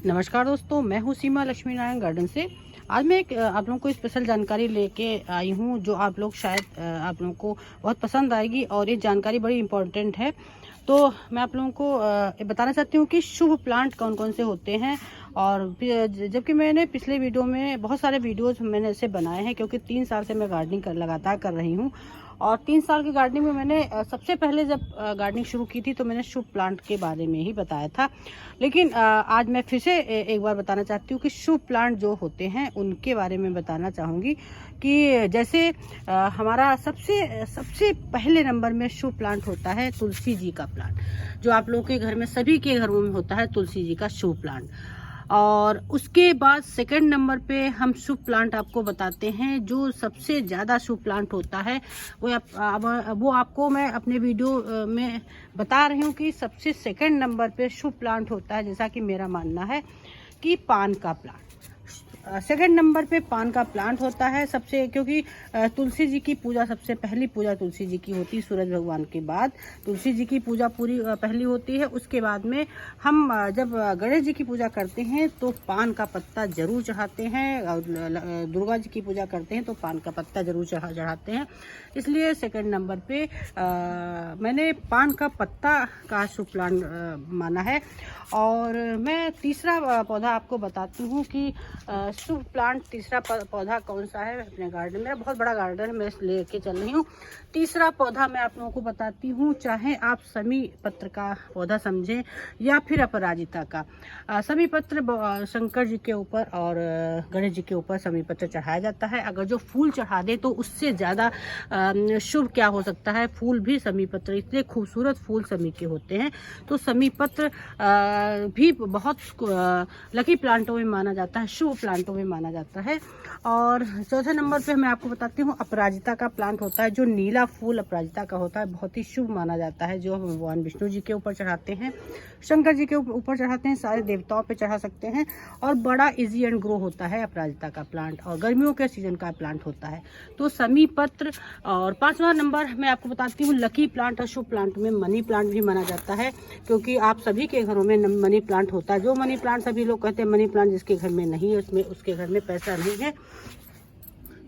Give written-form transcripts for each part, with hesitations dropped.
नमस्कार दोस्तों, मैं हूँ सीमा लक्ष्मी नारायण गार्डन से। आज मैं एक आप लोगों को स्पेशल जानकारी लेके आई हूँ जो आप लोग शायद आप लोगों को बहुत पसंद आएगी और ये जानकारी बड़ी इम्पोर्टेंट है। तो मैं आप लोगों को ये बताना चाहती हूँ कि शुभ प्लांट कौन कौन से होते हैं। और जबकि मैंने पिछले वीडियो में बहुत सारे वीडियोज़ मैंने ऐसे बनाए हैं, क्योंकि 3 साल से मैं गार्डनिंग लगातार कर रही हूँ। और 3 साल की गार्डनिंग में मैंने सबसे पहले जब गार्डनिंग शुरू की थी तो मैंने शुभ प्लांट के बारे में ही बताया था। लेकिन आज मैं फिर से एक बार बताना चाहती हूँ कि शुभ प्लांट जो होते हैं उनके बारे में बताना चाहूँगी। कि जैसे हमारा सबसे पहले नंबर में शुभ प्लांट होता है तुलसी जी का प्लांट, जो आप लोगों के घर में सभी के घरों में होता है तुलसी जी का शुभ प्लांट। और उसके बाद सेकंड नंबर पे हम शुभ प्लांट आपको बताते हैं। जो सबसे ज़्यादा शुभ प्लांट होता है वो आपको मैं अपने वीडियो में बता रही हूँ कि सबसे सेकंड नंबर पे शुभ प्लांट होता है, जैसा कि मेरा मानना है कि पान का प्लांट। सेकंड नंबर पे पान का प्लांट होता है सबसे, क्योंकि तुलसी जी की पूजा सबसे पहली पूजा तुलसी जी की होती है। सूरज भगवान के बाद तुलसी जी की पूजा पूरी पहली होती है। उसके बाद में हम जब गणेश जी की पूजा करते हैं तो पान का पत्ता जरूर चढ़ाते हैं, और दुर्गा जी की पूजा करते हैं तो पान का पत्ता जरूर चढ़ाते हैं। इसलिए सेकंड नंबर पे मैंने पान का पत्ता का शुभ प्लांट माना है। और मैं तीसरा पौधा आपको बताती हूँ कि शुभ प्लांट तीसरा पौधा कौन सा है अपने गार्डन में। मेरा बहुत बड़ा गार्डन है, मैं लेके चल रही हूँ। तीसरा पौधा मैं आप लोगों को बताती हूँ, चाहे आप समी पत्र का पौधा समझें या फिर अपराजिता का। समी पत्र शंकर जी के ऊपर और गणेश जी के ऊपर समी पत्र चढ़ाया जाता है। अगर जो फूल चढ़ा दे तो उससे ज़्यादा शुभ क्या हो सकता है। फूल भी समी पत्र, इतने खूबसूरत फूल समी के होते हैं। तो समी पत्र भी बहुत लकी प्लांटों में माना जाता है, शुभ प्लांटों में माना जाता है। और चौथे नंबर पे मैं आपको बताती हूँ अपराजिता का प्लांट होता है। जो नीला फूल अपराजिता का होता है बहुत ही शुभ माना जाता है, जो हम भगवान विष्णु जी के ऊपर चढ़ाते हैं, शंकर जी के ऊपर चढ़ाते हैं, सारे देवताओं पे चढ़ा सकते हैं। और बड़ा इजी एंड ग्रो होता है अपराजिता का प्लांट, और गर्मियों के सीजन का प्लांट होता है। तो समी पत्र। और 5वां नंबर मैं आपको बताती हूँ लकी प्लांट और शुभ प्लांट में मनी प्लांट भी माना जाता है, क्योंकि आप सभी के घरों में मनी प्लांट होता है। जो मनी प्लांट सभी लोग कहते हैं मनी प्लांट जिसके घर में नहीं है उसमें उसके घर में पैसा नहीं है,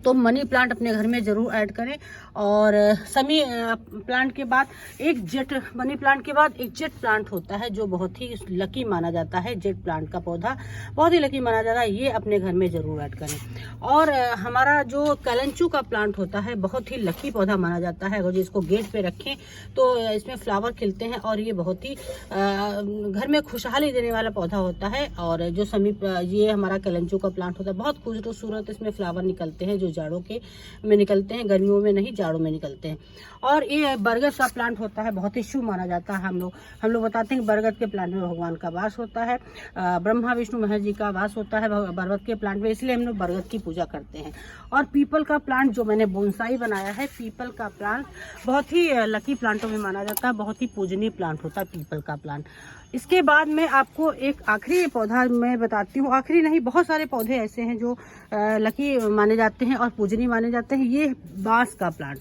तो मनी प्लांट अपने घर में ज़रूर ऐड करें। और समी प्लांट के बाद एक जेट मनी प्लांट के बाद एक जेट प्लांट होता है जो बहुत ही लकी माना जाता है। जेट प्लांट का पौधा बहुत ही लकी माना जाता है, ये अपने घर में ज़रूर ऐड करें। और हमारा जो कैलेंचू का प्लांट होता है बहुत ही लकी पौधा माना जाता है। अगर जिसको गेट पे रखें तो इसमें फ्लावर खिलते हैं और ये बहुत ही घर में खुशहाली देने वाला पौधा होता है। और जो ये हमारा कैलेंचू का प्लांट होता है बहुत खूबसूरत इसमें फ्लावर निकलते हैं, जो जाड़ों के में निकलते हैं, गर्मियों में नहीं, जाड़ों में निकलते हैं। और ये बरगद का प्लांट होता है, बहुत ही शुभ माना जाता है। हम लोग बताते हैं कि बरगद के प्लांट में भगवान का वास होता है, ब्रह्मा विष्णु महेश जी का वास होता है बरगद के प्लांट में, इसलिए हम लोग बरगद की पूजा करते हैं। और पीपल का प्लांट जो मैंने बोनसाई बनाया है, पीपल का प्लांट बहुत ही लकी प्लांटों में माना जाता है, बहुत ही पूजनीय प्लांट होता है पीपल का प्लांट। इसके बाद में आपको एक आखिरी पौधा मैं बताती हूँ, आखिरी नहीं, बहुत सारे पौधे ऐसे हैं जो लकी माने जाते हैं और पूजनीय माने जाते हैं। ये बांस का प्लांट,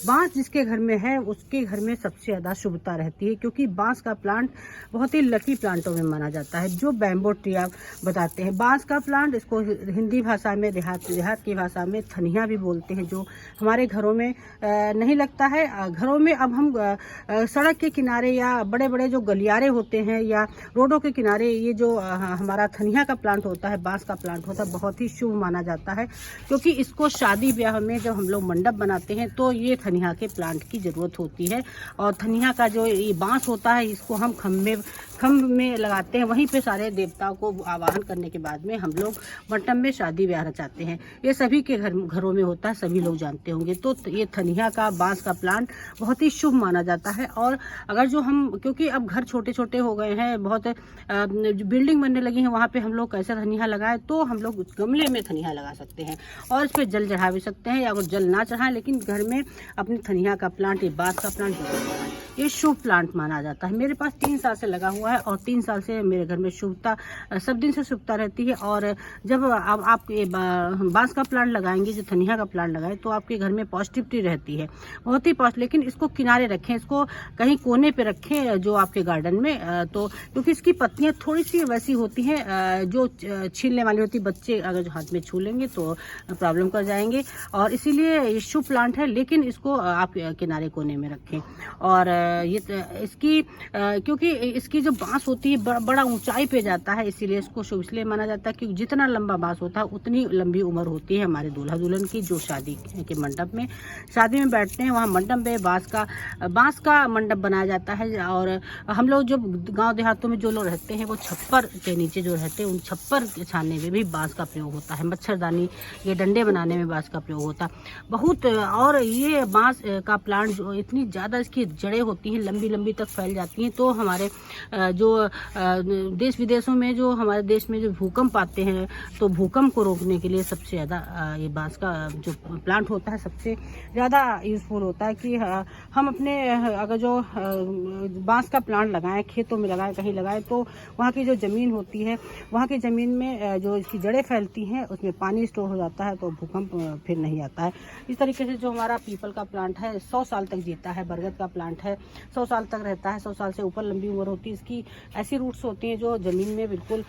बांस जिसके घर में है उसके घर में सबसे ज़्यादा शुभता रहती है, क्योंकि बांस का प्लांट बहुत ही लकी प्लांटों में माना जाता है, जो बैम्बो ट्री आप बताते हैं। बांस का प्लांट, इसको हिंदी भाषा में देहात की भाषा में धनिया भी बोलते हैं, जो हमारे घरों में नहीं लगता है। घरों में अब हम सड़क के किनारे या बड़े बड़े जो गलियारे होते हैं या रोडों के किनारे ये जो हमारा धनिया का प्लांट होता है, बांस का प्लांट होता है, बहुत ही शुभ माना जाता है। क्योंकि इसको शादी ब्याह में जब हम लोग मंडप बनाते हैं तो ये धनिया के प्लांट की ज़रूरत होती है। और धनिया का जो ये बांस होता है इसको हम खम्भ में लगाते हैं, वहीं पे सारे देवताओं को आवाहन करने के बाद में हम लोग मंडप में शादी ब्याह रचाते हैं। ये सभी के घरों में होता है, सभी लोग जानते होंगे। तो ये धनिया का बांस का प्लांट बहुत ही शुभ माना जाता है। और अगर जो हम, क्योंकि अब घर छोटे छोटे हो गए हैं, बहुत बिल्डिंग बनने लगी है, वहाँ पे हम लोग कैसा धनिया लगाए, तो हम लोग गमले में धनिया लगा सकते हैं और इस पर जल चढ़ा भी सकते हैं, या अगर जल ना चढ़ाएं लेकिन घर में अपनी धनिया का प्लांट, ये बांस का प्लांट जरूर लगाएं। ये शुभ प्लांट माना जाता है। मेरे पास 3 साल से लगा हुआ है और 3 साल से मेरे घर में शुभता सब दिन से शुभता रहती है। और जब आप ये बांस का प्लांट लगाएंगे, जो धनिया का प्लांट लगाए, तो आपके घर में पॉजिटिविटी रहती है, बहुत ही पॉजिटिव। लेकिन इसको किनारे रखें, इसको कहीं कोने पे रखें जो आपके गार्डन में, तो क्योंकि इसकी पत्तियां थोड़ी सी वैसी होती हैं जो छीलने वाली होती, बच्चे अगर हाथ में छू लेंगे तो प्रॉब्लम कर जाएंगे। और इसीलिए ये शुभ प्लांट है, लेकिन इसको आप किनारे कोने में रखें। और ये इसकी क्योंकि इसकी जो बांस होती है बड़ा ऊंचाई पे जाता है, इसीलिए इसको शुभ इसलिए माना जाता है कि जितना लंबा बांस होता है उतनी लंबी उम्र होती है हमारे दूल्हा दुल्हन की, जो शादी के मंडप में शादी में बैठते हैं, वहाँ मंडप में बांस का मंडप बनाया जाता है। और हम लोग जो गांव देहातों में जो लोग रहते हैं, वो छप्पर के नीचे जो रहते हैं, उन छप्पर के छानने में भी बांस का प्रयोग होता है। मच्छरदानी, ये डंडे बनाने में बांस का प्रयोग होता है बहुत। और ये बांस का प्लांट जो इतनी ज़्यादा इसकी जड़ें होती हैं, लंबी लंबी तक फैल जाती हैं, तो हमारे जो देश विदेशों में, जो हमारे देश में जो भूकंप आते हैं, तो भूकंप को रोकने के लिए सबसे ज़्यादा ये बांस का जो प्लांट होता है सबसे ज़्यादा यूज़फुल होता है। कि हम अपने अगर जो बांस का प्लांट लगाएं, खेतों में लगाएं, कहीं लगाएं, तो वहाँ की जो ज़मीन होती है, वहाँ की ज़मीन में जो इसकी जड़ें फैलती हैं, उसमें पानी स्टोर हो जाता है, तो भूकंप फिर नहीं आता है। इस तरीके से जो हमारा पीपल का प्लांट है 100 साल तक जीता है, बरगद का प्लांट है 100 साल तक रहता है, 100 साल से ऊपर लंबी उम्र होती है। इसकी ऐसी रूट्स होती हैं जो ज़मीन में बिल्कुल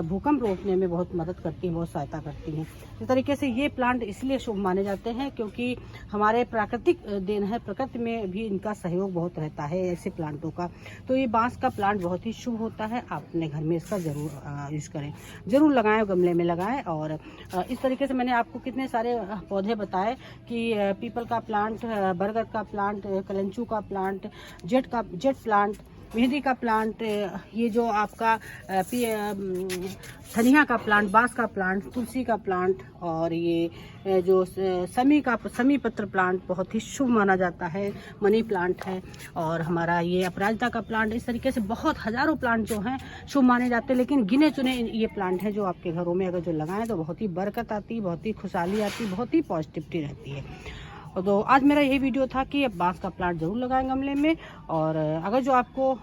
भूकंप रोकने में बहुत मदद करती हैं, बहुत सहायता करती हैं। इस तरीके से ये प्लांट इसलिए शुभ माने जाते हैं क्योंकि हमारे प्राकृतिक देन है, प्रकृति में भी इनका सहयोग बहुत रहता है ऐसे प्लांटों का। तो ये बांस का प्लांट बहुत ही शुभ होता है, आप अपने घर में इसका ज़रूर यूज़ करें, ज़रूर लगाएं, गमले में लगाएं। और इस तरीके से मैंने आपको कितने सारे पौधे बताए कि पीपल का प्लांट, बरगद का प्लांट, कलंचू का प्लांट, जेट प्लांट, मेहंदी का प्लांट, ये जो आपका धनिया का प्लांट, बांस का प्लांट, तुलसी का प्लांट, और ये जो समी पत्र प्लांट बहुत ही शुभ माना जाता है, मनी प्लांट है, और हमारा ये अपराजिता का प्लांट। इस तरीके से बहुत हजारों प्लांट जो हैं शुभ माने जाते हैं। लेकिन गिने चुने ये प्लांट हैं जो आपके घरों में अगर जो लगाएं तो बहुत ही बरकत आती है, बहुत ही खुशहाली आती है, बहुत ही पॉजिटिविटी रहती है। तो आज मेरा यही वीडियो था कि अब बांस का प्लांट ज़रूर लगाएं गमले में। और अगर जो आपको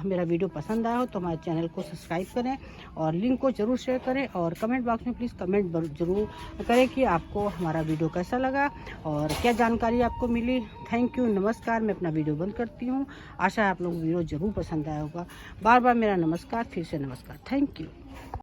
मेरा वीडियो पसंद आया हो तो हमारे चैनल को सब्सक्राइब करें और लिंक को ज़रूर शेयर करें। और कमेंट बॉक्स में प्लीज़ कमेंट ज़रूर करें कि आपको हमारा वीडियो कैसा लगा और क्या जानकारी आपको मिली। थैंक यू, नमस्कार। मैं अपना वीडियो बंद करती हूँ। आशा है आप लोगों को वीडियो ज़रूर पसंद आया होगा। बार बार मेरा नमस्कार, फिर से नमस्कार। Thank you.